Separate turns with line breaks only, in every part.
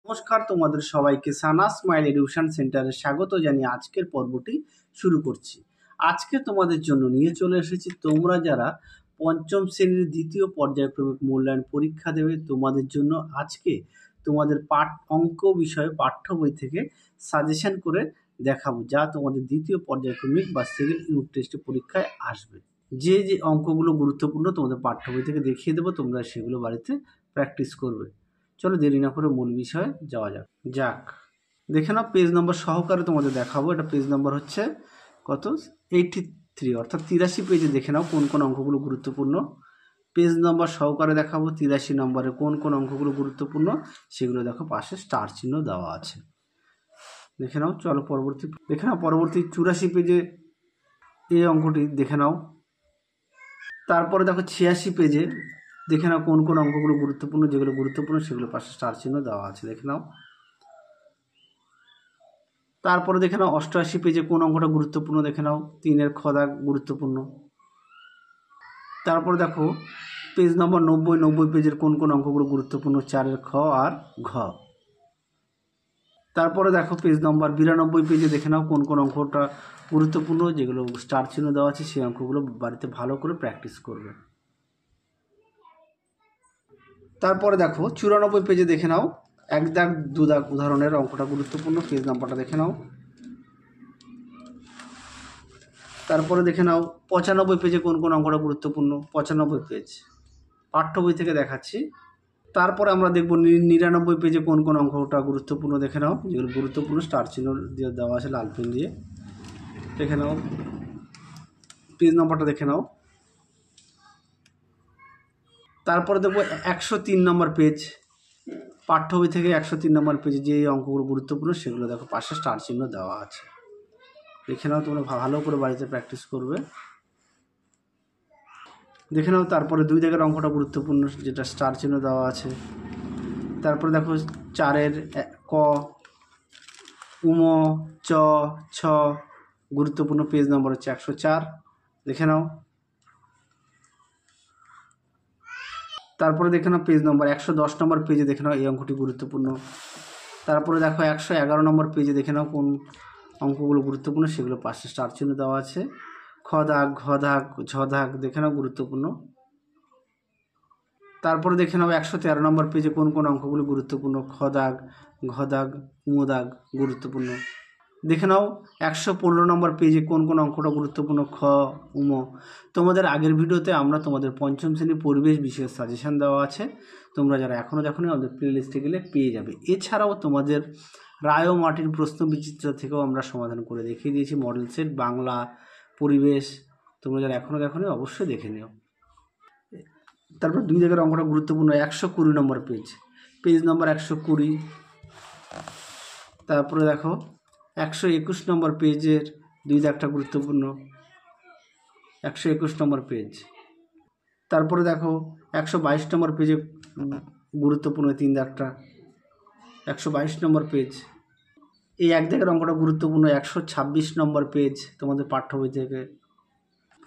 নমস্কার, তোমাদের সবাইকে সানা স্মাইল এডুকেশন সেন্টারে স্বাগত জানিয়ে আজকের পর্বটি শুরু করছি। আজকে তোমাদের জন্য নিয়ে চলে এসেছি তোমরা যারা পঞ্চম শ্রেণীর দ্বিতীয় পর্যায়ক্রমিক মূল্যায়ন পরীক্ষা দেবে তোমাদের জন্য আজকে তোমাদের অঙ্ক বিষয়ে পাঠ্য বই থেকে সাজেশন করে দেখাবো, যা তোমাদের দ্বিতীয় পর্যায়ক্রমিক বা সেকেন্ড ইউনিট টেস্ট পরীক্ষায় আসবে। যে অঙ্কগুলো গুরুত্বপূর্ণ তোমাদের পাঠ্য বই থেকে দেখিয়ে দেবো, তোমরা সেগুলো বাড়িতে প্র্যাকটিস করবে। চলো দেরি না করে মূল বিষয়ে যাওয়া যাক। দেখে নাও, পেজ নম্বর সহকারে তোমাদের দেখাবো। এটা পেজ নম্বর হচ্ছে কত, 83, অর্থাৎ 83 পেজে দেখে নাও কোন কোন অঙ্কগুলো গুরুত্বপূর্ণ। পেজ নম্বর সহকারে দেখাবো 83 নম্বরে কোন কোন অঙ্কগুলো গুরুত্বপূর্ণ সেগুলো দেখো, পাশে স্টার চিহ্ন দেওয়া আছে। দেখে নাও। চলো পরবর্তী 84 পেজে এই অঙ্কটি দেখে নাও। তারপরে দেখো 86 পেজে দেখে নাও কোন কোন অঙ্কগুলো গুরুত্বপূর্ণ, যেগুলো গুরুত্বপূর্ণ সেগুলো পাশে স্টার চিহ্ন দেওয়া আছে, দেখে নাও। তারপরে দেখে নাও 88 পেজে কোন অঙ্কটা গুরুত্বপূর্ণ, দেখে নাও। 3 খ দাগ গুরুত্বপূর্ণ। তারপরে দেখো পেজ নম্বর 90 পেজের কোন কোন অঙ্কগুলো গুরুত্বপূর্ণ, 4 খ আর ঘ। তারপরে দেখো পেজ নম্বর 92 পেজে দেখে নাও কোন কোন অঙ্কটা গুরুত্বপূর্ণ, যেগুলো স্টার চিহ্ন দেওয়া আছে, সেই অঙ্কগুলো বাড়িতে ভালো করে প্র্যাকটিস করবে। তারপরে দেখো 94 পেজে দেখে নাও 1 দাগ 2 দাগ উদাহরণের অঙ্কটা গুরুত্বপূর্ণ, পেজ নাম্বারটা দেখে নাও। তারপরে দেখে নাও 95 পেজে কোন কোন অঙ্কটা গুরুত্বপূর্ণ, 95 পেজ পাঠ্য বই থেকে দেখাচ্ছি। তারপরে আমরা দেখব 99 পেজে কোন কোন অঙ্কটা গুরুত্বপূর্ণ, দেখে নাও। যেগুলো গুরুত্বপূর্ণ স্টার চিহ্ন দিয়ে দেওয়া আছে লাল পেন দিয়ে, দেখে নাও। পেজ নাম্বারটা দেখে নাও। তারপরে দেখব 103 নম্বর পেজ পাঠ্য বই থেকে 103 নম্বর পেজে যে অঙ্কগুলো গুরুত্বপূর্ণ সেগুলো দেখো, পাশে স্টার চিহ্ন দেওয়া আছে, দেখে নাও। তোমরা ভালো করে বাড়িতে প্র্যাকটিস করবে, দেখে নাও। তারপরে 2 দাগের অঙ্কটা গুরুত্বপূর্ণ, যেটা স্টার চিহ্ন দেওয়া আছে। তারপরে দেখো 4 ক, উম, চ, ছ গুরুত্বপূর্ণ, পেজ নম্বর হচ্ছে 104, দেখে নাও। তারপরে দেখে নাও পেজ নম্বর 110 নম্বর পেজে দেখে নাও এই অঙ্কটি গুরুত্বপূর্ণ। তারপরে দেখো 111 নম্বর পেজে দেখে নাও কোন অঙ্কগুলো গুরুত্বপূর্ণ, সেগুলো পাশে স্টার চিহ্ন দেওয়া আছে। খ দাগ, ঘ দাগ, ঝ দাগ দেখে নাও গুরুত্বপূর্ণ। তারপরে দেখে নাও 113 নম্বর পেজে কোন কোন অঙ্কগুলো গুরুত্বপূর্ণ, খ দাগ, ঘ দাগ, উম দাগ গুরুত্বপূর্ণ। দেখে নাও 115 নম্বর পেজে কোন কোন অঙ্কটা গুরুত্বপূর্ণ, খ, উম। তোমাদের আগের ভিডিওতে আমরা তোমাদের পঞ্চম শ্রেণীর পরিবেশ বিষয়ে সাজেশান দেওয়া আছে, তোমরা যারা এখনও দেখোনি আমাদের প্লে লিস্টে গেলে পেয়ে যাবে। এছাড়াও তোমাদের রায় ও মাটির প্রশ্ন বিচিত্র থেকেও আমরা সমাধান করে দেখিয়ে দিয়েছি, মডেল সেট, বাংলা, পরিবেশ। তোমরা যারা এখনও দেখোনি অবশ্যই দেখে নিও। তারপর 2 দাগের অঙ্কটা গুরুত্বপূর্ণ, 120 নম্বর পেজ নম্বর 120। তারপরে দেখো 121 নম্বর পেজের 2 দাগটা গুরুত্বপূর্ণ, 121 নম্বর পেজ। তারপরে দেখো 122 নম্বর পেজে গুরুত্বপূর্ণ 3 দাগটা, 122 নম্বর পেজ। এই 1 দাগের অঙ্কটা গুরুত্বপূর্ণ, 126 নম্বর পেজ তোমাদের পাঠ্য বই থেকে।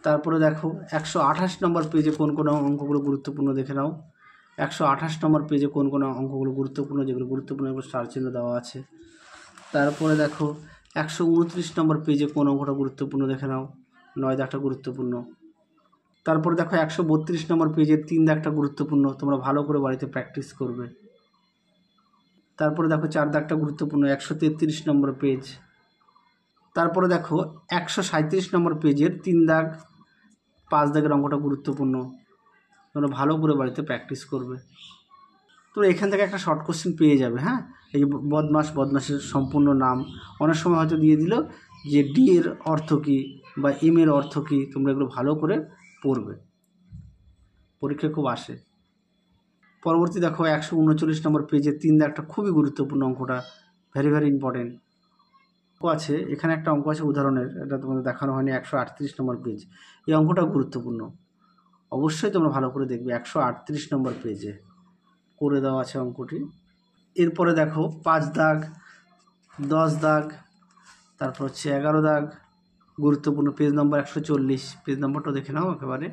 তারপরে দেখো 128 নম্বর পেজে কোন কোন অঙ্কগুলো গুরুত্বপূর্ণ, দেখে নাও। 128 নম্বর পেজে কোন কোন অঙ্কগুলো গুরুত্বপূর্ণ, যেগুলো গুরুত্বপূর্ণ এগুলো স্টার চিহ্ন দেওয়া আছে। তারপরে দেখো 129 নম্বর পেজে কোন অঙ্কটা গুরুত্বপূর্ণ, দেখে নাও, 9 দাগটা গুরুত্বপূর্ণ। তারপরে দেখো 132 নম্বর পেজের 3 দাগটা গুরুত্বপূর্ণ, তোমরা ভালো করে বাড়িতে প্র্যাকটিস করবে। তারপরে দেখো 4 দাগটা গুরুত্বপূর্ণ, 133 নম্বর পেজ। তারপরে দেখো 137 নম্বর পেজের 3 দাগ 5 দাগের অঙ্কটা গুরুত্বপূর্ণ, তোমরা ভালো করে বাড়িতে প্র্যাকটিস করবে। তো এখান থেকে একটা শর্ট কোশ্চেন পেয়ে যাবে। হ্যাঁ, এই যে বদমাসের সম্পূর্ণ নাম, অনেক সময় হয়তো দিয়ে দিল যে ডি এর অর্থ কী বা এম এর অর্থ কী, তোমরা এগুলো ভালো করে পড়বে, পরীক্ষায় খুব আসে। পরবর্তী দেখো 139 নম্বর পেজে 3 দাগটা খুবই গুরুত্বপূর্ণ, অঙ্কটা ভেরি ভেরি ইম্পর্টেন্ট আছে। এখানে একটা অঙ্ক আছে উদাহরণের, এটা তোমাদের দেখানো হয়নি, 138 নম্বর পেজ। এই অঙ্কটা গুরুত্বপূর্ণ, অবশ্যই তোমরা ভালো করে দেখবে। 138 নম্বর পেজে করে দেওয়া আছে অঙ্কটি। এরপরে দেখো 5 দাগ, 10 দাগ, তারপর হচ্ছে 11 দাগ গুরুত্বপূর্ণ, পেজ নম্বর 140। পেজ নম্বরটা দেখে নাও একেবারে।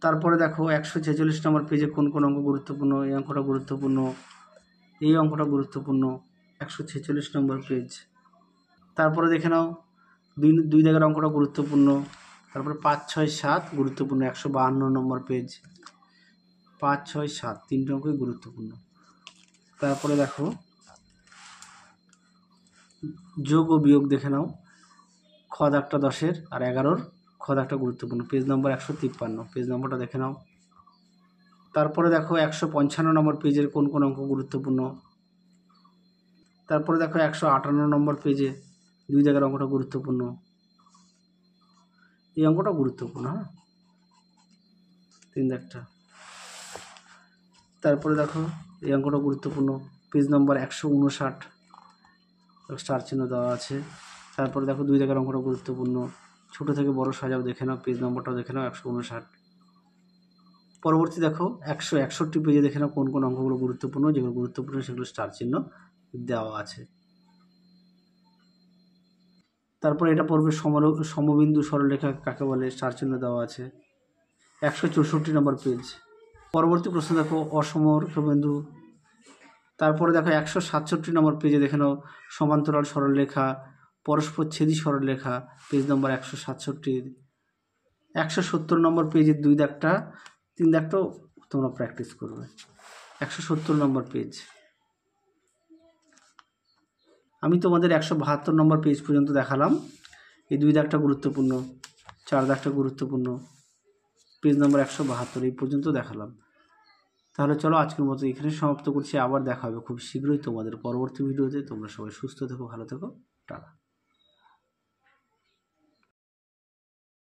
তারপরে দেখো 146 নম্বর পেজে কোন কোন অঙ্ক গুরুত্বপূর্ণ, এই অঙ্কটা গুরুত্বপূর্ণ, এই অঙ্কটা গুরুত্বপূর্ণ, 146 নম্বর পেজ। তারপরে দেখে নাও দুই দাগের অঙ্কটা গুরুত্বপূর্ণ। তারপরে 5, 6, 7 গুরুত্বপূর্ণ, 152 নম্বর পেজ। 5, 6, 7 তিনটে অঙ্কই গুরুত্বপূর্ণ। তারপরে দেখো যোগ ও বিয়োগ দেখে নাও, খ দাগটা 10-এর আর 11-র খ দাগটা গুরুত্বপূর্ণ, পেজ নম্বর 153, পেজ নম্বরটা দেখে নাও। তারপরে দেখো 155 নম্বর পেজের কোন কোন অঙ্ক গুরুত্বপূর্ণ। তারপরে দেখো 158 নম্বর পেজে দুই দাগের অঙ্কটা গুরুত্বপূর্ণ, এই অঙ্কটা গুরুত্বপূর্ণ, হ্যাঁ, তিন দাগটা। তারপরে দেখো এই অঙ্কটা গুরুত্বপূর্ণ, পেজ নম্বর 159, স্টার চিহ্ন দেওয়া আছে। তারপরে দেখো দুই দাগের অঙ্কটা গুরুত্বপূর্ণ, ছোট থেকে বড় সাজাও দেখে নাও, পেজ নম্বরটাও দেখে নাও, 159। পরবর্তী দেখো 161 পেজে দেখে নাও কোন কোন অঙ্কগুলো গুরুত্বপূর্ণ, যেগুলো গুরুত্বপূর্ণ সেগুলো স্টার চিহ্ন দেওয়া আছে। তারপরে এটা পড়বে সমবিন্দু সরলরেখা কাকে বলে, স্টার চিহ্ন দেওয়া আছে, 164 নম্বর পেজ। পরবর্তী প্রশ্ন দেখো অসমরেখাবিন্দু। তারপরে দেখো 167 নম্বর পেজে দেখে নাও সমান্তরাল সরলরেখা, পরস্পরচ্ছেদী সরলরেখা, পেজ নম্বর 167। 170 নম্বর পেজের দুই দাগটা, তিন দাগটাও তোমরা প্র্যাকটিস করবে, 170 নম্বর পেজ। আমি তোমাদের 172 নম্বর পেজ পর্যন্ত দেখালাম, এই দুই দাগটা গুরুত্বপূর্ণ, 4 দাগটা গুরুত্বপূর্ণ, পেজ নম্বর 172 এই পর্যন্ত দেখালাম। তাহলে চলো আজকের মতো এখানে সমাপ্ত করছি, আবার দেখা হবে খুব শীঘ্রই তোমাদের পরবর্তী ভিডিওতে। তোমরা সবাই সুস্থ থেকো, ভালো থেকো, টাটা।